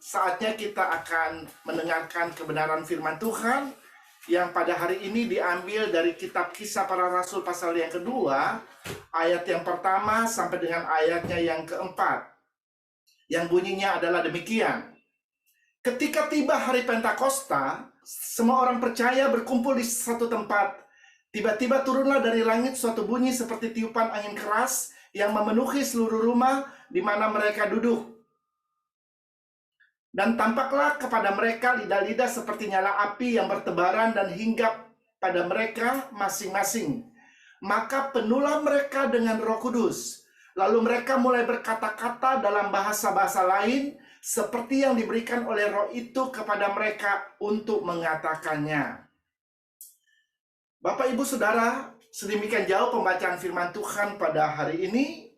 Saatnya kita akan mendengarkan kebenaran firman Tuhan yang pada hari ini diambil dari kitab Kisah Para Rasul pasal yang kedua, ayat yang pertama sampai dengan ayatnya yang keempat, yang bunyinya adalah demikian. Ketika tiba hari Pentakosta, semua orang percaya berkumpul di satu tempat. Tiba-tiba turunlah dari langit suatu bunyi seperti tiupan angin keras yang memenuhi seluruh rumah di mana mereka duduk. Dan tampaklah kepada mereka lidah-lidah seperti nyala api yang bertebaran dan hinggap pada mereka masing-masing. Maka penuhlah mereka dengan Roh Kudus. Lalu mereka mulai berkata-kata dalam bahasa-bahasa lain seperti yang diberikan oleh Roh itu kepada mereka untuk mengatakannya. Bapak, Ibu, Saudara, sedemikian jauh pembacaan firman Tuhan pada hari ini.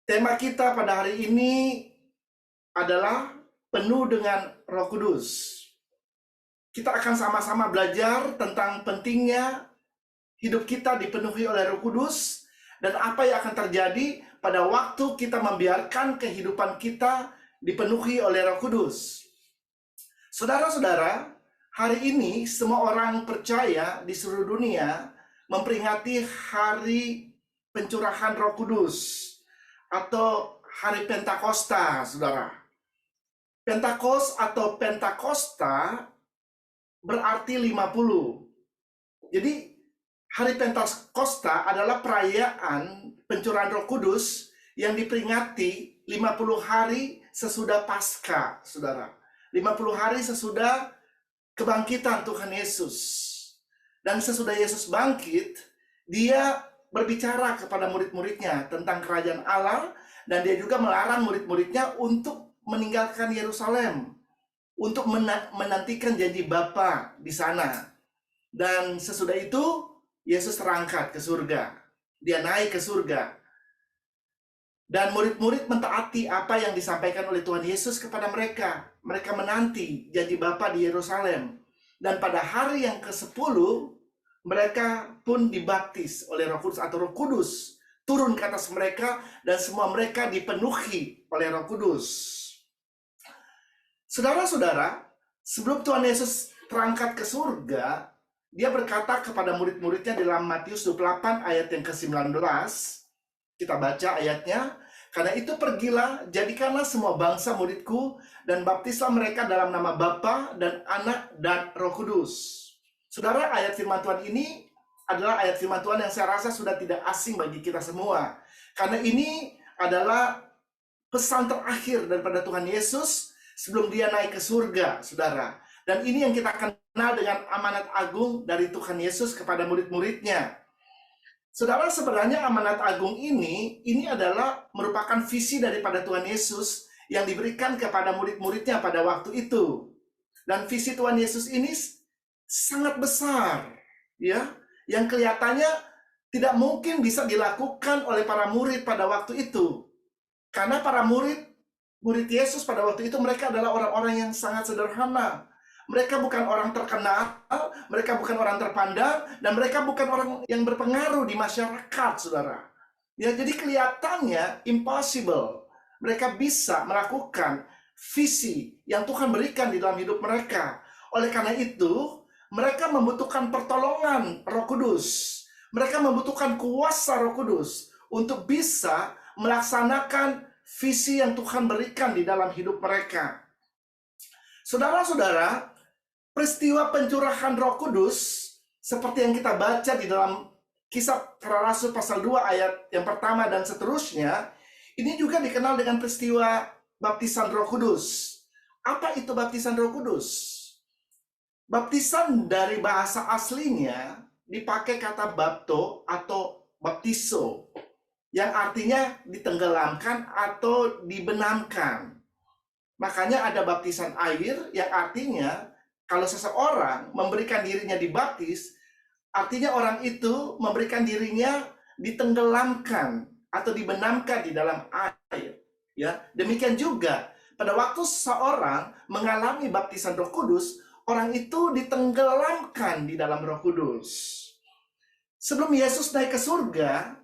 Tema kita pada hari ini adalah penuh dengan Roh Kudus. Kita akan sama-sama belajar tentang pentingnya hidup kita dipenuhi oleh Roh Kudus dan apa yang akan terjadi pada waktu kita membiarkan kehidupan kita dipenuhi oleh Roh Kudus. Saudara-saudara, hari ini semua orang percaya di seluruh dunia memperingati hari pencurahan Roh Kudus atau hari Pentakosta, saudara. Pentakos atau Pentakosta berarti 50. Jadi hari Pentakosta adalah perayaan pencurahan Roh Kudus yang diperingati 50 hari sesudah Paskah, saudara. 50 hari sesudah kebangkitan Tuhan Yesus. Dan sesudah Yesus bangkit, dia berbicara kepada murid-muridnya tentang kerajaan Allah, dan dia juga melarang murid-muridnya untuk meninggalkan Yerusalem, untuk menantikan janji Bapa di sana. Dan sesudah itu Yesus terangkat ke surga. Dia naik ke surga. Dan murid-murid mentaati apa yang disampaikan oleh Tuhan Yesus kepada mereka. Mereka menanti janji Bapa di Yerusalem. Dan pada hari yang ke-10, mereka pun dibaptis oleh Roh Kudus atau Roh Kudus turun ke atas mereka dan semua mereka dipenuhi oleh Roh Kudus. Saudara-saudara, sebelum Tuhan Yesus terangkat ke surga, dia berkata kepada murid-muridnya dalam Matius 28 ayat yang ke-19. Kita baca ayatnya. Karena itu pergilah, jadikanlah semua bangsa muridku, dan baptislah mereka dalam nama Bapa dan Anak dan Roh Kudus. Saudara, ayat firman Tuhan ini adalah ayat firman Tuhan yang saya rasa sudah tidak asing bagi kita semua. Karena ini adalah pesan terakhir daripada Tuhan Yesus sebelum dia naik ke surga, saudara. Dan ini yang kita kenal dengan amanat agung dari Tuhan Yesus kepada murid-muridnya. Saudara, sebenarnya amanat agung ini adalah merupakan visi daripada Tuhan Yesus yang diberikan kepada murid-muridnya pada waktu itu. Dan visi Tuhan Yesus ini sangat besar, ya, yang kelihatannya tidak mungkin bisa dilakukan oleh para murid pada waktu itu. Karena para murid Yesus pada waktu itu mereka adalah orang-orang yang sangat sederhana. Mereka bukan orang terkenal, mereka bukan orang terpandang, dan mereka bukan orang yang berpengaruh di masyarakat, saudara. Ya, jadi kelihatannya impossible. Mereka bisa melakukan visi yang Tuhan berikan di dalam hidup mereka. Oleh karena itu, mereka membutuhkan pertolongan Roh Kudus. Mereka membutuhkan kuasa Roh Kudus untuk bisa melaksanakan visi yang Tuhan berikan di dalam hidup mereka. Saudara-saudara, peristiwa pencurahan Roh Kudus seperti yang kita baca di dalam Kisah Para Rasul pasal 2 ayat yang pertama dan seterusnya, ini juga dikenal dengan peristiwa baptisan Roh Kudus. Apa itu baptisan Roh Kudus? Baptisan dari bahasa aslinya dipakai kata bapto atau baptiso, yang artinya ditenggelamkan atau dibenamkan. Makanya ada baptisan air yang artinya kalau seseorang memberikan dirinya dibaptis, artinya orang itu memberikan dirinya ditenggelamkan atau dibenamkan di dalam air. Ya, demikian juga pada waktu seseorang mengalami baptisan Roh Kudus, orang itu ditenggelamkan di dalam Roh Kudus. Sebelum Yesus naik ke surga,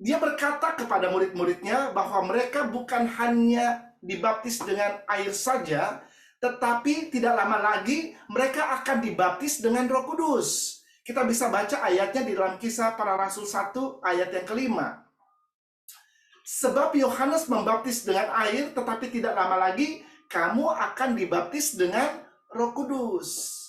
dia berkata kepada murid-muridnya bahwa mereka bukan hanya dibaptis dengan air saja, tetapi tidak lama lagi mereka akan dibaptis dengan Roh Kudus. Kita bisa baca ayatnya di dalam Kisah Para Rasul 1 ayat yang kelima. Sebab Yohanes membaptis dengan air, tetapi tidak lama lagi kamu akan dibaptis dengan Roh Kudus.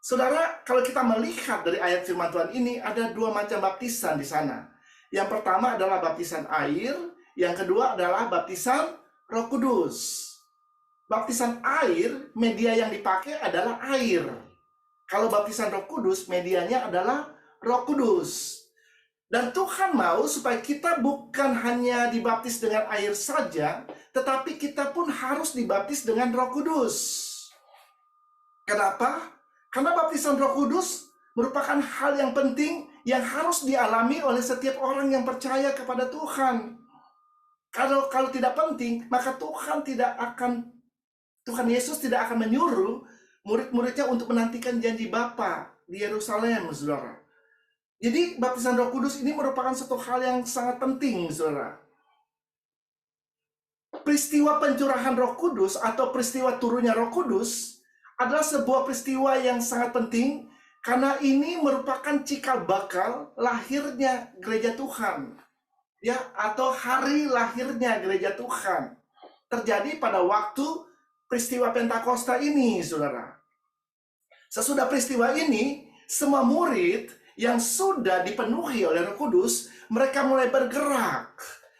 Saudara, kalau kita melihat dari ayat firman Tuhan ini, ada dua macam baptisan di sana. Yang pertama adalah baptisan air, yang kedua adalah baptisan Roh Kudus. Baptisan air, media yang dipakai adalah air. Kalau baptisan Roh Kudus, medianya adalah Roh Kudus. Dan Tuhan mau supaya kita bukan hanya dibaptis dengan air saja, tetapi kita pun harus dibaptis dengan Roh Kudus. Kenapa? Karena baptisan Roh Kudus merupakan hal yang penting yang harus dialami oleh setiap orang yang percaya kepada Tuhan. Kalau tidak penting, maka Tuhan Yesus tidak akan menyuruh murid-muridnya untuk menantikan janji Bapa di Yerusalem, saudara. Jadi baptisan Roh Kudus ini merupakan satu hal yang sangat penting, saudara. Peristiwa pencurahan Roh Kudus atau peristiwa turunnya Roh Kudus adalah sebuah peristiwa yang sangat penting karena ini merupakan cikal bakal lahirnya gereja Tuhan. Ya, atau hari lahirnya gereja Tuhan. Terjadi pada waktu peristiwa Pentakosta ini, saudara. Sesudah peristiwa ini, semua murid yang sudah dipenuhi oleh Roh Kudus, mereka mulai bergerak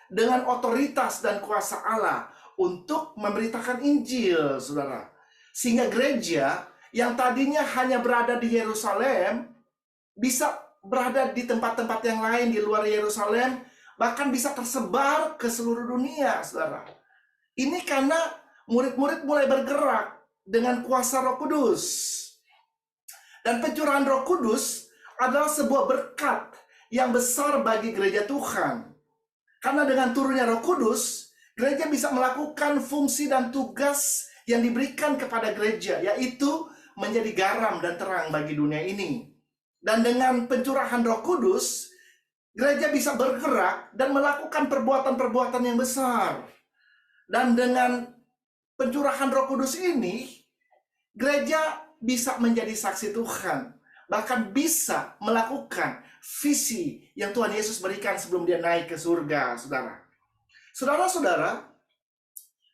dengan otoritas dan kuasa Allah untuk memberitakan Injil, saudara. Sehingga gereja yang tadinya hanya berada di Yerusalem, bisa berada di tempat-tempat yang lain di luar Yerusalem, bahkan bisa tersebar ke seluruh dunia, saudara. Ini karena murid-murid mulai bergerak dengan kuasa Roh Kudus. Dan pencurahan Roh Kudus adalah sebuah berkat yang besar bagi gereja Tuhan. Karena dengan turunnya Roh Kudus, gereja bisa melakukan fungsi dan tugas yang diberikan kepada gereja, yaitu menjadi garam dan terang bagi dunia ini. Dan dengan pencurahan Roh Kudus, gereja bisa bergerak dan melakukan perbuatan-perbuatan yang besar. Dan dengan pencurahan Roh Kudus ini, gereja bisa menjadi saksi Tuhan. Bahkan bisa melakukan visi yang Tuhan Yesus berikan sebelum dia naik ke surga, saudara. Saudara-saudara,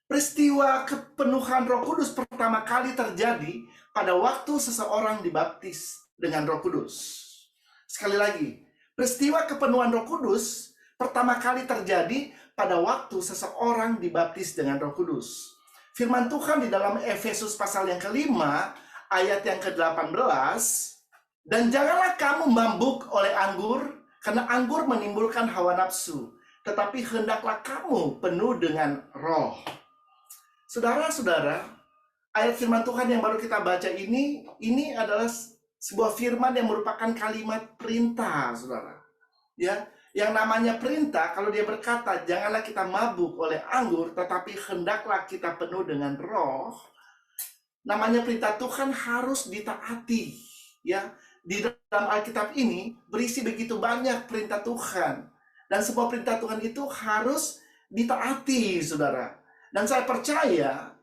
peristiwa kepenuhan Roh Kudus pertama kali terjadi pada waktu seseorang dibaptis dengan Roh Kudus. Sekali lagi, peristiwa kepenuhan Roh Kudus pertama kali terjadi pada waktu seseorang dibaptis dengan Roh Kudus. Firman Tuhan di dalam Efesus pasal yang kelima, ayat yang ke-18, dan janganlah kamu mabuk oleh anggur, karena anggur menimbulkan hawa nafsu, tetapi hendaklah kamu penuh dengan roh. Saudara-saudara, ayat firman Tuhan yang baru kita baca ini adalah sebuah firman yang merupakan kalimat perintah, saudara. Ya, yang namanya perintah, kalau dia berkata, janganlah kita mabuk oleh anggur, tetapi hendaklah kita penuh dengan roh. Namanya perintah Tuhan harus ditaati, ya. Di dalam Alkitab ini berisi begitu banyak perintah Tuhan. Dan semua perintah Tuhan itu harus ditaati, saudara. Dan saya percaya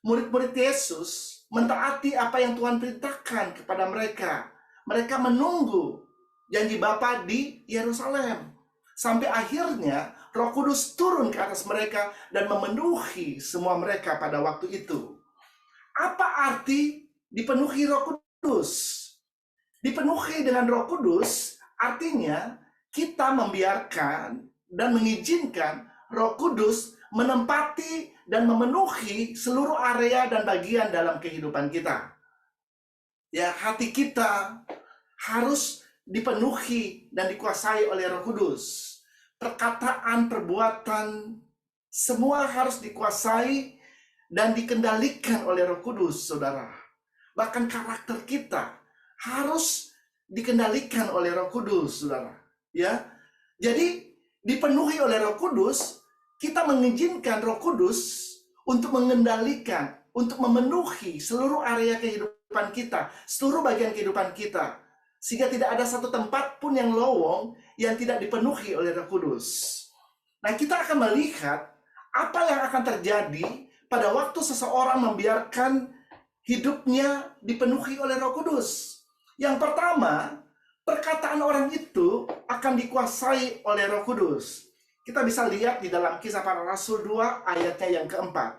murid-murid Yesus mentaati apa yang Tuhan perintahkan kepada mereka. Mereka menunggu janji Bapa di Yerusalem. Sampai akhirnya Roh Kudus turun ke atas mereka dan memenuhi semua mereka pada waktu itu. Apa arti dipenuhi Roh Kudus? Dipenuhi dengan Roh Kudus artinya kita membiarkan dan mengizinkan Roh Kudus menempati dan memenuhi seluruh area dan bagian dalam kehidupan kita. Ya, hati kita harus dipenuhi dan dikuasai oleh Roh Kudus. Perkataan, perbuatan, semua harus dikuasai dan dikendalikan oleh Roh Kudus, saudara. Bahkan karakter kita harus dikendalikan oleh Roh Kudus, saudara. Ya, jadi dipenuhi oleh Roh Kudus, kita mengizinkan Roh Kudus untuk mengendalikan, untuk memenuhi seluruh area kehidupan kita, seluruh bagian kehidupan kita, sehingga tidak ada satu tempat pun yang lowong yang tidak dipenuhi oleh Roh Kudus. Nah, kita akan melihat Apa yang akan terjadi pada waktu seseorang membiarkan hidupnya dipenuhi oleh Roh Kudus? Yang pertama, perkataan orang itu akan dikuasai oleh Roh Kudus. Kita bisa lihat di dalam Kisah Para Rasul 2 ayatnya yang keempat.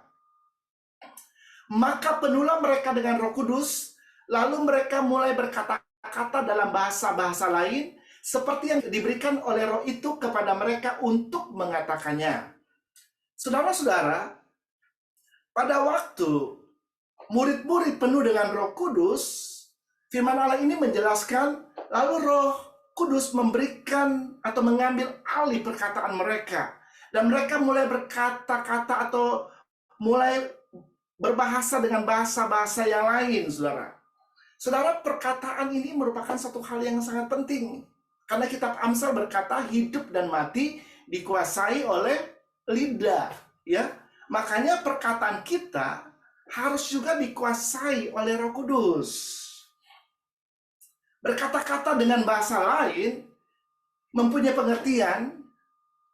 Maka penuhlah mereka dengan Roh Kudus, lalu mereka mulai berkata-kata dalam bahasa-bahasa lain, seperti yang diberikan oleh Roh itu kepada mereka untuk mengatakannya. Saudara-saudara, pada waktu murid-murid penuh dengan Roh Kudus, firman Allah ini menjelaskan, lalu Roh Kudus memberikan atau mengambil alih perkataan mereka. Dan mereka mulai berkata-kata atau mulai berbahasa dengan bahasa-bahasa yang lain, saudara. Saudara, perkataan ini merupakan satu hal yang sangat penting. Karena kitab Amsal berkata, hidup dan mati dikuasai oleh lidah. Ya, makanya perkataan kita harus juga dikuasai oleh Roh Kudus. Berkata-kata dengan bahasa lain mempunyai pengertian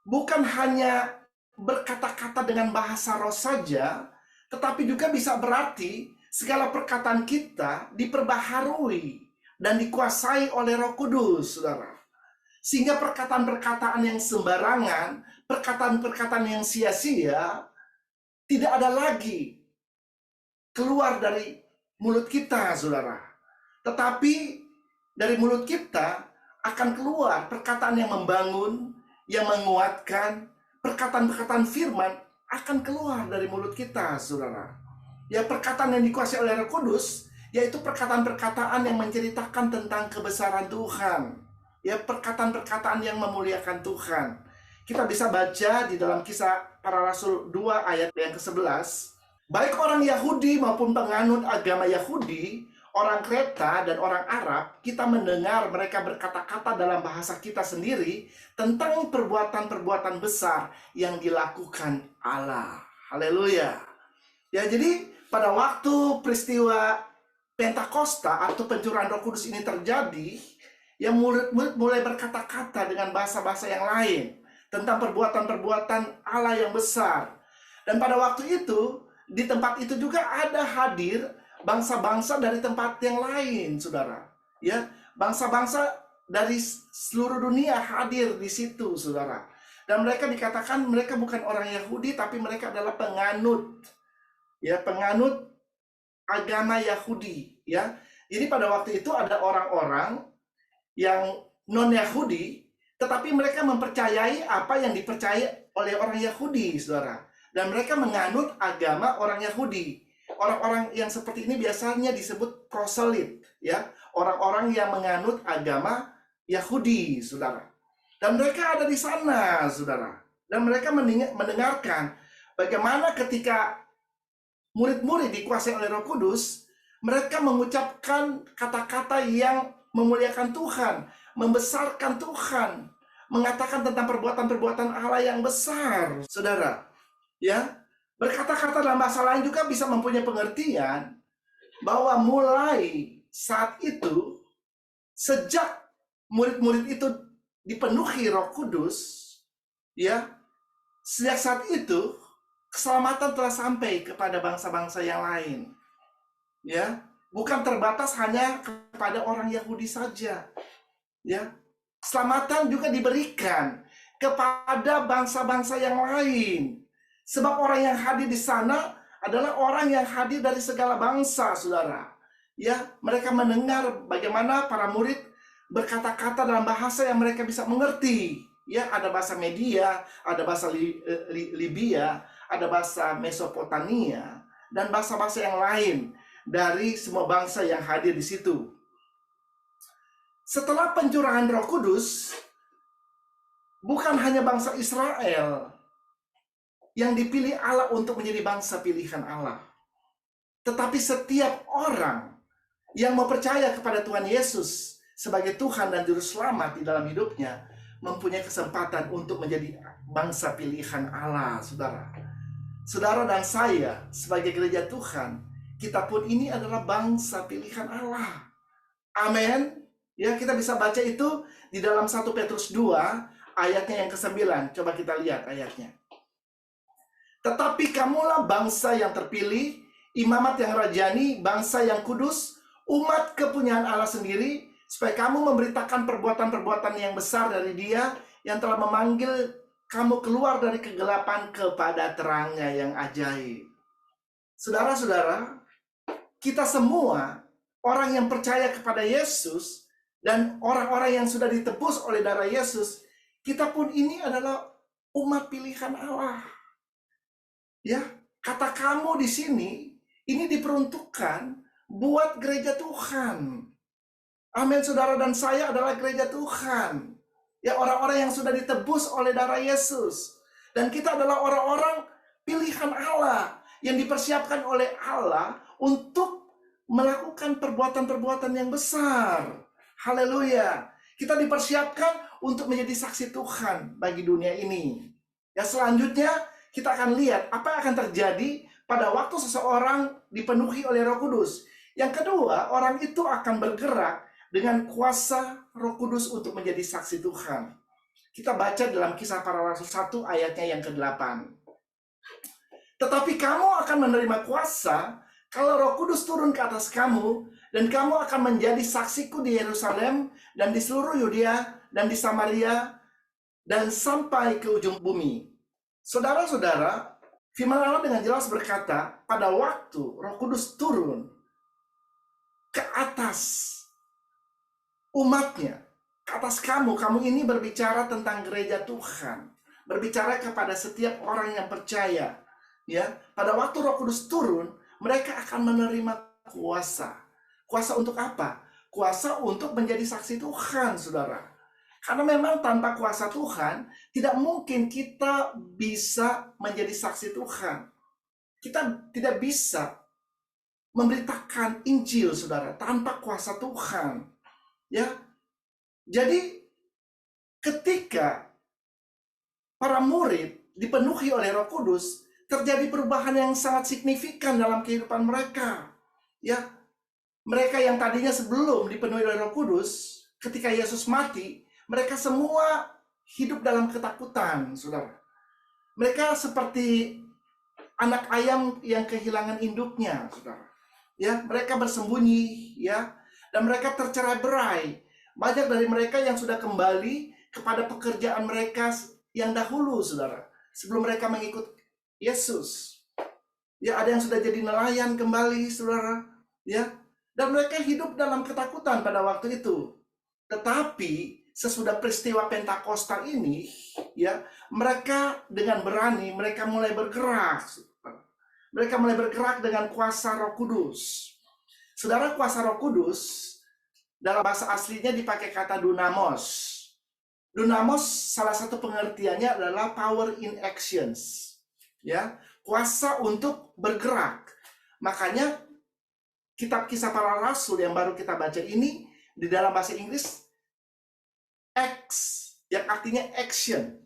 bukan hanya berkata-kata dengan bahasa roh saja, tetapi juga bisa berarti segala perkataan kita diperbaharui dan dikuasai oleh Roh Kudus, saudara. Sehingga perkataan-perkataan yang sembarangan, perkataan-perkataan yang sia-sia, tidak ada lagi keluar dari mulut kita, saudara. Tetapi dari mulut kita akan keluar perkataan yang membangun, yang menguatkan, perkataan-perkataan firman akan keluar dari mulut kita, saudara. Ya, perkataan yang dikuasai oleh Roh Kudus, yaitu perkataan-perkataan yang menceritakan tentang kebesaran Tuhan. Ya, perkataan-perkataan yang memuliakan Tuhan. Kita bisa baca di dalam Kisah Para Rasul 2 ayat yang ke-11. Baik orang Yahudi maupun penganut agama Yahudi, orang Kreta dan orang Arab, kita mendengar mereka berkata-kata dalam bahasa kita sendiri tentang perbuatan-perbuatan besar yang dilakukan Allah. Haleluya. Ya, jadi pada waktu peristiwa Pentakosta atau pencurahan Roh Kudus ini terjadi, yang murid-murid mulai berkata-kata dengan bahasa-bahasa yang lain tentang perbuatan-perbuatan Allah yang besar. Dan pada waktu itu, di tempat itu juga ada hadir bangsa-bangsa dari tempat yang lain, saudara. Ya, bangsa-bangsa dari seluruh dunia hadir di situ, saudara. Dan mereka dikatakan mereka bukan orang Yahudi, tapi mereka adalah penganut, ya, penganut agama Yahudi, ya. Jadi pada waktu itu ada orang-orang yang non-Yahudi, tetapi mereka mempercayai apa yang dipercaya oleh orang Yahudi, saudara. Dan mereka menganut agama orang Yahudi. Orang-orang yang seperti ini biasanya disebut proselit, ya, orang-orang yang menganut agama Yahudi, saudara. Dan mereka ada di sana, saudara. Dan mereka mendengarkan bagaimana ketika murid-murid dikuasai oleh Roh Kudus, mereka mengucapkan kata-kata yang memuliakan Tuhan, membesarkan Tuhan, mengatakan tentang perbuatan-perbuatan Allah yang besar, saudara. Ya, berkata-kata dalam bahasa lain juga bisa mempunyai pengertian bahwa mulai saat itu, sejak murid-murid itu dipenuhi Roh Kudus, ya, sejak saat itu keselamatan telah sampai kepada bangsa-bangsa yang lain. Ya, bukan terbatas hanya kepada orang Yahudi saja. Ya, keselamatan juga diberikan kepada bangsa-bangsa yang lain. Sebab orang yang hadir di sana adalah orang yang hadir dari segala bangsa, saudara. Ya, mereka mendengar bagaimana para murid berkata-kata dalam bahasa yang mereka bisa mengerti. Ya, ada bahasa Media, ada bahasa Libya, ada bahasa Mesopotamia, dan bahasa-bahasa yang lain dari semua bangsa yang hadir di situ. Setelah pencurahan Roh Kudus, bukan hanya bangsa Israel yang dipilih Allah untuk menjadi bangsa pilihan Allah, tetapi setiap orang yang mau percaya kepada Tuhan Yesus sebagai Tuhan dan Juru Selamat di dalam hidupnya mempunyai kesempatan untuk menjadi bangsa pilihan Allah, saudara. Saudara dan saya sebagai gereja Tuhan, kita pun ini adalah bangsa pilihan Allah. Amin. Ya, kita bisa baca itu di dalam 1 Petrus 2 ayatnya yang ke-9. Coba kita lihat ayatnya. Tetapi kamulah bangsa yang terpilih, imamat yang rajani, bangsa yang kudus, umat kepunyaan Allah sendiri, supaya kamu memberitakan perbuatan-perbuatan yang besar dari Dia yang telah memanggil kamu keluar dari kegelapan kepada terangnya yang ajaib. Saudara-saudara, kita semua orang yang percaya kepada Yesus dan orang-orang yang sudah ditebus oleh darah Yesus, kita pun ini adalah umat pilihan Allah. Ya, kata kamu di sini ini diperuntukkan buat gereja Tuhan. Amin, saudara, dan saya adalah gereja Tuhan. Ya, orang-orang yang sudah ditebus oleh darah Yesus. Dan kita adalah orang-orang pilihan Allah yang dipersiapkan oleh Allah untuk melakukan perbuatan-perbuatan yang besar. Haleluya. Kita dipersiapkan untuk menjadi saksi Tuhan bagi dunia ini. Ya, selanjutnya kita akan lihat apa yang akan terjadi pada waktu seseorang dipenuhi oleh Roh Kudus. Yang kedua, orang itu akan bergerak dengan kuasa Roh Kudus untuk menjadi saksi Tuhan. Kita baca dalam Kisah Para Rasul 1 ayatnya yang ke-8. Tetapi kamu akan menerima kuasa kalau Roh Kudus turun ke atas kamu, dan kamu akan menjadi saksiku di Yerusalem dan di seluruh Yudea dan di Samaria dan sampai ke ujung bumi. Saudara-saudara, firman Allah dengan jelas berkata, pada waktu Roh Kudus turun ke atas umatnya, ke atas kamu ini berbicara tentang gereja Tuhan, berbicara kepada setiap orang yang percaya. Ya, pada waktu Roh Kudus turun, mereka akan menerima kuasa. Kuasa untuk apa? Kuasa untuk menjadi saksi Tuhan, saudara. Karena memang tanpa kuasa Tuhan, tidak mungkin kita bisa menjadi saksi Tuhan. Kita tidak bisa memberitakan Injil, saudara, tanpa kuasa Tuhan. Ya, jadi ketika para murid dipenuhi oleh Roh Kudus, terjadi perubahan yang sangat signifikan dalam kehidupan mereka. Ya, mereka yang tadinya sebelum dipenuhi oleh Roh Kudus, ketika Yesus mati, mereka semua hidup dalam ketakutan, saudara. Mereka seperti anak ayam yang kehilangan induknya, saudara. Ya, mereka bersembunyi, ya, dan mereka tercerai-berai. Banyak dari mereka yang sudah kembali kepada pekerjaan mereka yang dahulu, saudara, sebelum mereka mengikut Yesus. Ya, ada yang sudah jadi nelayan kembali, saudara. Ya, dan mereka hidup dalam ketakutan pada waktu itu. Tetapi sesudah peristiwa Pentakosta ini, ya, mereka dengan berani, mereka mulai bergerak. Mereka mulai bergerak dengan kuasa Roh Kudus. Saudara, kuasa Roh Kudus dalam bahasa aslinya dipakai kata dunamos. Dunamos salah satu pengertiannya adalah power in actions. Ya, kuasa untuk bergerak. Makanya kitab Kisah Para Rasul yang baru kita baca ini di dalam bahasa Inggris Acts, yang artinya action.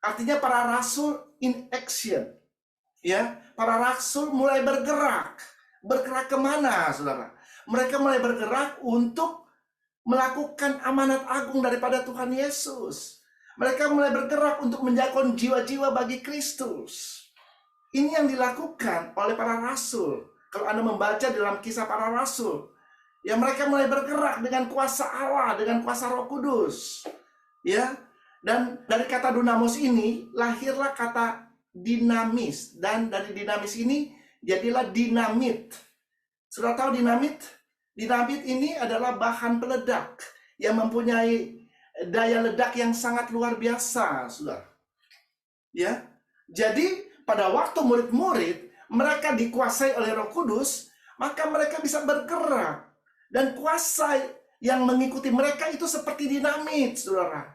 Artinya para rasul in action. Ya, para rasul mulai bergerak. Bergerak kemana, saudara? Mereka mulai bergerak untuk melakukan amanat agung daripada Tuhan Yesus. Mereka mulai bergerak untuk menjangkau jiwa-jiwa bagi Kristus. Ini yang dilakukan oleh para rasul. Kalau Anda membaca dalam Kisah Para Rasul, ya, mereka mulai bergerak dengan kuasa Allah, dengan kuasa Roh Kudus. Ya, dan dari kata dunamos ini lahirlah kata dinamis, dan dari dinamis ini jadilah dinamit. Sudah tahu dinamit? Dinamit ini adalah bahan peledak yang mempunyai daya ledak yang sangat luar biasa, saudara. Ya, jadi pada waktu murid-murid mereka dikuasai oleh Roh Kudus, maka mereka bisa bergerak, dan kuasa yang mengikuti mereka itu seperti dinamit, saudara.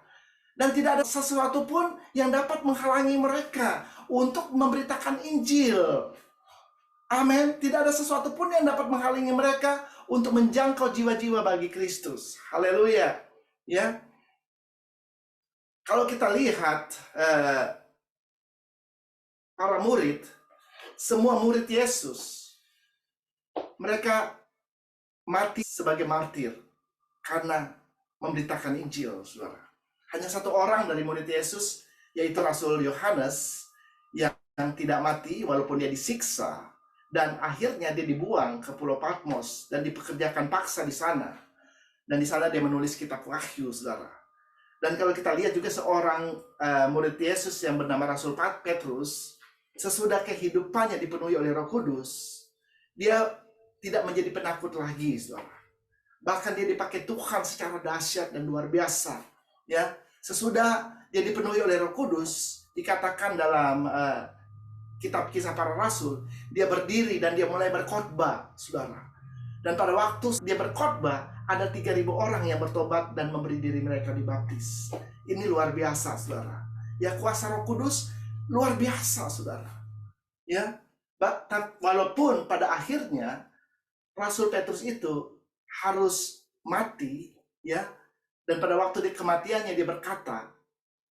Dan tidak ada sesuatu pun yang dapat menghalangi mereka untuk memberitakan Injil. Amin. Tidak ada sesuatu pun yang dapat menghalangi mereka untuk menjangkau jiwa-jiwa bagi Kristus. Haleluya. Ya. Kalau kita lihat para murid, semua murid Yesus, mereka mati sebagai martir karena memberitakan Injil, saudara. Hanya satu orang dari murid Yesus, yaitu Rasul Yohanes, yang tidak mati walaupun dia disiksa, dan akhirnya dia dibuang ke Pulau Patmos dan dipekerjakan paksa di sana. Dan di sana dia menulis kitab Wahyu, saudara. Dan kalau kita lihat juga seorang murid Yesus yang bernama Rasul Petrus, sesudah kehidupannya dipenuhi oleh Roh Kudus, dia tidak menjadi penakut lagi, saudara. Bahkan dia dipakai Tuhan secara dahsyat dan luar biasa. Ya, sesudah dia dipenuhi oleh Roh Kudus, dikatakan dalam kitab Kisah Para Rasul, dia berdiri dan dia mulai berkhotbah, saudara. Dan pada waktu dia berkhotbah, ada 3.000 orang yang bertobat dan memberi diri mereka dibaptis. Ini luar biasa, saudara. Ya, kuasa Roh Kudus luar biasa, saudara. Ya, walaupun pada akhirnya Rasul Petrus itu harus mati, ya. Dan pada waktu di kematiannya dia berkata,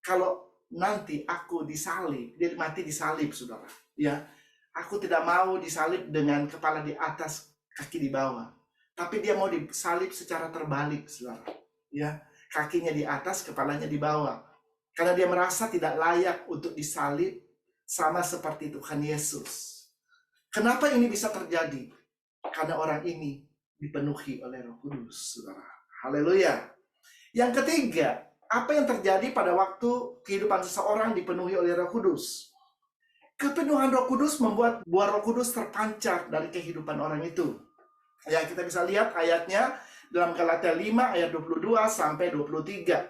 kalau nanti aku disalib, dia mati disalib, saudara. Ya, aku tidak mau disalib dengan kepala di atas, kaki di bawah. Tapi dia mau disalib secara terbalik, saudara. Ya, kakinya di atas, kepalanya di bawah. Karena dia merasa tidak layak untuk disalib sama seperti Tuhan Yesus. Kenapa ini bisa terjadi? Karena orang ini dipenuhi oleh Roh Kudus, saudara. Haleluya. Yang ketiga, apa yang terjadi pada waktu kehidupan seseorang dipenuhi oleh Roh Kudus? Kepenuhan Roh Kudus membuat buah Roh Kudus terpancar dari kehidupan orang itu. Ya, kita bisa lihat ayatnya dalam Galatia 5 ayat 22 sampai 23.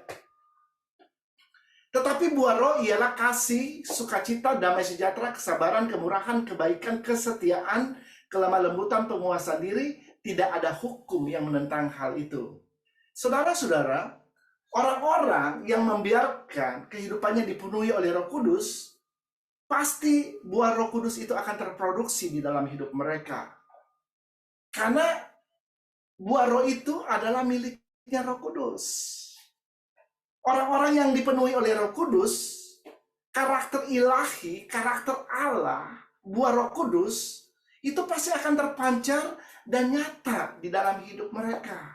Tetapi buah roh ialah kasih, sukacita, damai sejahtera, kesabaran, kemurahan, kebaikan, kesetiaan, kelemah lembutan, penguasaan diri. Tidak ada hukum yang menentang hal itu. Saudara-saudara, orang-orang yang membiarkan kehidupannya dipenuhi oleh Roh Kudus, pasti buah Roh Kudus itu akan terproduksi di dalam hidup mereka. Karena buah roh itu adalah miliknya Roh Kudus. Orang-orang yang dipenuhi oleh Roh Kudus, karakter ilahi, karakter Allah, buah Roh Kudus, itu pasti akan terpancar dan nyata di dalam hidup mereka.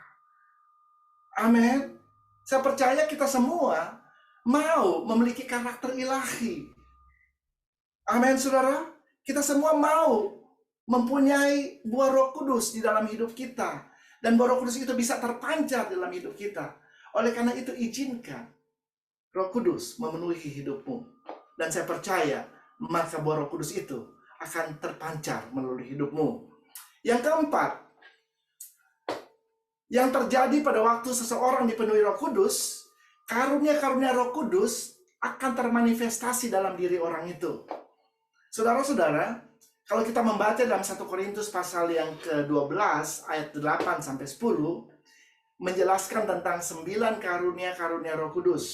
Amin. Saya percaya kita semua mau memiliki karakter ilahi. Amin, saudara. Kita semua mau mempunyai buah Roh Kudus di dalam hidup kita. Dan buah Roh Kudus itu bisa terpancar dalam hidup kita. Oleh karena itu izinkan Roh Kudus memenuhi hidupmu. Dan saya percaya maka buah Roh Kudus itu akan terpancar melalui hidupmu. Yang keempat, yang terjadi pada waktu seseorang dipenuhi Roh Kudus, karunia-karunia Roh Kudus akan termanifestasi dalam diri orang itu. Saudara-saudara, kalau kita membaca dalam 1 Korintus pasal yang ke-12 ayat 8 sampai 10, menjelaskan tentang 9 karunia-karunia Roh Kudus.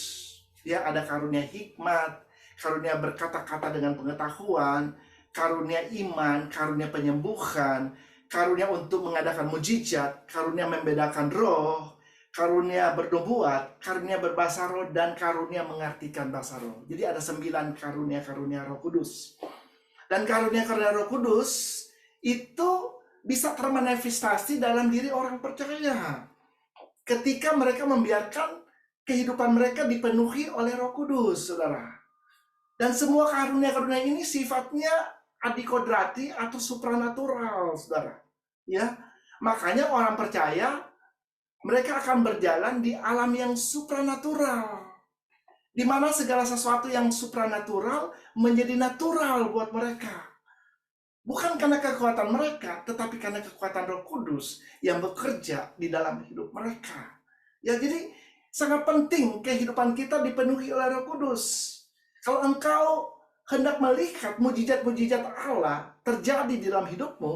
Ya, ada karunia hikmat, karunia berkata-kata dengan pengetahuan, karunia iman, karunia penyembuhan, karunia untuk mengadakan mujizat, karunia membedakan roh, karunia bernubuat, karunia berbahasa roh, dan karunia mengartikan bahasa roh. Jadi ada 9 karunia-karunia Roh Kudus. Dan karunia-karunia Roh Kudus itu bisa termanifestasi dalam diri orang percaya ketika mereka membiarkan kehidupan mereka dipenuhi oleh Roh Kudus, saudara. Dan semua karunia-karunia ini sifatnya adikodrati atau supranatural, saudara. Ya, makanya orang percaya mereka akan berjalan di alam yang supranatural, di mana segala sesuatu yang supranatural menjadi natural buat mereka. Bukan karena kekuatan mereka, tetapi karena kekuatan Roh Kudus yang bekerja di dalam hidup mereka. Ya, jadi sangat penting kehidupan kita dipenuhi oleh Roh Kudus. Kalau engkau hendak melihat mujizat-mujizat Allah terjadi di dalam hidupmu,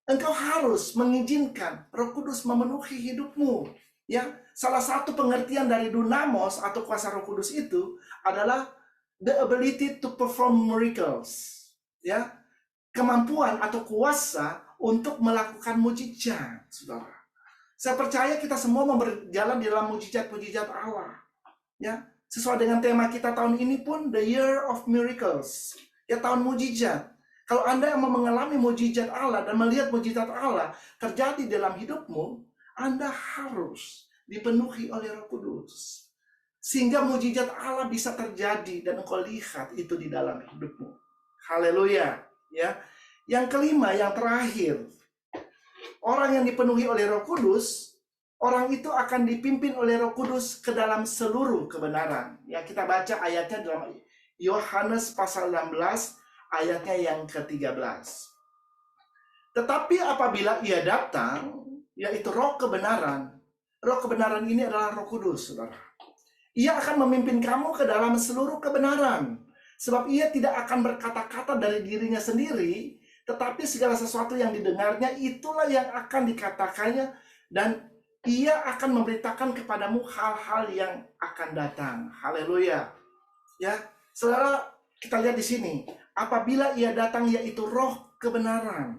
engkau harus mengizinkan Roh Kudus memenuhi hidupmu. Ya, salah satu pengertian dari dunamos atau kuasa Roh Kudus itu adalah the ability to perform miracles. Ya, kemampuan atau kuasa untuk melakukan mujizat, saudara. Saya percaya kita semua berjalan di dalam mujizat-mujizat Allah. Ya, sesuai dengan tema kita tahun ini pun, the year of miracles. Ya, tahun mujizat. Kalau Anda yang mau mengalami mujizat Allah dan melihat mujizat Allah terjadi dalam hidupmu, Anda harus dipenuhi oleh Roh Kudus. Sehingga mujizat Allah bisa terjadi dan engkau lihat itu di dalam hidupmu. Haleluya. Ya. Yang kelima, yang terakhir, orang yang dipenuhi oleh Roh Kudus, orang itu akan dipimpin oleh Roh Kudus ke dalam seluruh kebenaran. Ya, kita baca ayatnya dalam Yohanes pasal 16 ayatnya yang ke-13. Tetapi apabila ia datang, yaitu Roh kebenaran. Roh kebenaran ini adalah Roh Kudus, saudara. Ia akan memimpin kamu ke dalam seluruh kebenaran. Sebab ia tidak akan berkata-kata dari dirinya sendiri, tetapi segala sesuatu yang didengarnya itulah yang akan dikatakannya, dan ia akan memberitakan kepadamu hal-hal yang akan datang. Haleluya. Ya, saudara, kita lihat di sini. Apabila ia datang, yaitu Roh kebenaran.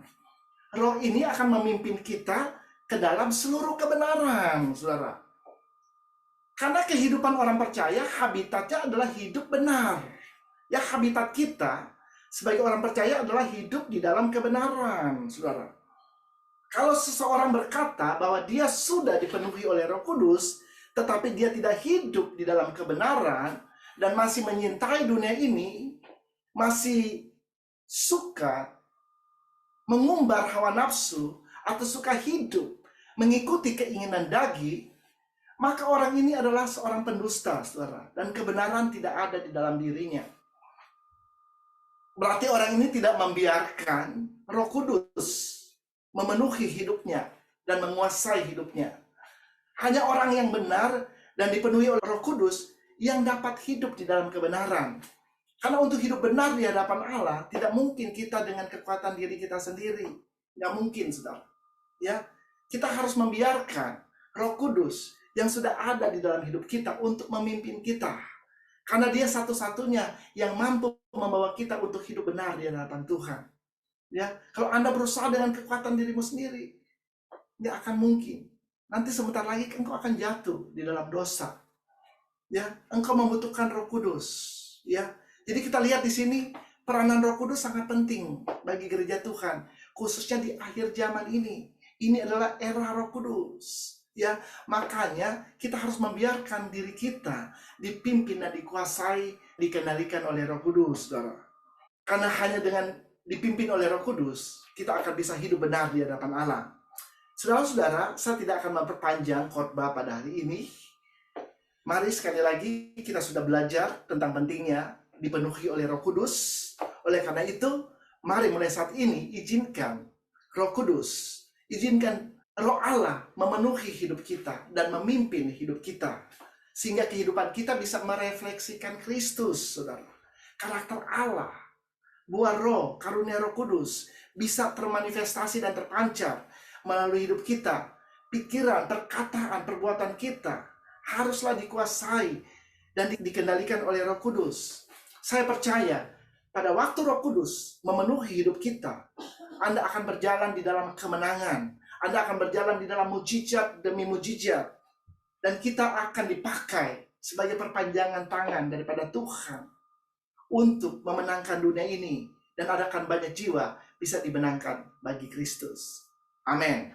Roh ini akan memimpin kita ke dalam seluruh kebenaran, saudara. Karena kehidupan orang percaya, habitatnya adalah hidup benar. Ya, habitat kita sebagai orang percaya adalah hidup di dalam kebenaran, saudara. Kalau seseorang berkata bahwa dia sudah dipenuhi oleh Roh Kudus, tetapi dia tidak hidup di dalam kebenaran, dan masih menyintai dunia ini, masih suka mengumbar hawa nafsu, atau suka hidup mengikuti keinginan daging, maka orang ini adalah seorang pendusta, saudara. Dan kebenaran tidak ada di dalam dirinya. Berarti orang ini tidak membiarkan Roh Kudus memenuhi hidupnya dan menguasai hidupnya. Hanya orang yang benar dan dipenuhi oleh Roh Kudus yang dapat hidup di dalam kebenaran. Karena untuk hidup benar di hadapan Allah, tidak mungkin kita dengan kekuatan diri kita sendiri. Nggak mungkin, saudara. Ya, kita harus membiarkan Roh Kudus yang sudah ada di dalam hidup kita untuk memimpin kita. Karena dia satu-satunya yang mampu membawa kita untuk hidup benar di hadapan Tuhan. Ya, kalau Anda berusaha dengan kekuatan dirimu sendiri, nggak akan mungkin. Nanti sebentar lagi engkau akan jatuh di dalam dosa. Ya, engkau membutuhkan Roh Kudus. Ya, jadi kita lihat di sini peranan Roh Kudus sangat penting bagi gereja Tuhan, khususnya di akhir zaman ini. Ini adalah era Roh Kudus. Ya, makanya kita harus membiarkan diri kita dipimpin dan dikuasai, dikendalikan oleh Roh Kudus, saudara. Karena hanya dengan dipimpin oleh Roh Kudus, kita akan bisa hidup benar di hadapan Allah. Saudara-saudara, saya tidak akan memperpanjang khotbah pada hari ini. Mari sekali lagi kita sudah belajar tentang pentingnya dipenuhi oleh Roh Kudus. Oleh karena itu, mari mulai saat ini izinkan Roh Kudus, izinkan Roh Allah memenuhi hidup kita dan memimpin hidup kita. Sehingga kehidupan kita bisa merefleksikan Kristus, saudara. Karakter Allah, buah roh, karunia Roh Kudus bisa termanifestasi dan terpancar melalui hidup kita. Pikiran, perkataan, perbuatan kita haruslah dikuasai dan dikendalikan oleh Roh Kudus. Saya percaya pada waktu Roh Kudus memenuhi hidup kita, Anda akan berjalan di dalam kemenangan. Anda akan berjalan di dalam mujizat demi mujizat. Dan kita akan dipakai sebagai perpanjangan tangan daripada Tuhan untuk memenangkan dunia ini. Dan adakan banyak jiwa bisa dimenangkan bagi Kristus. Amin.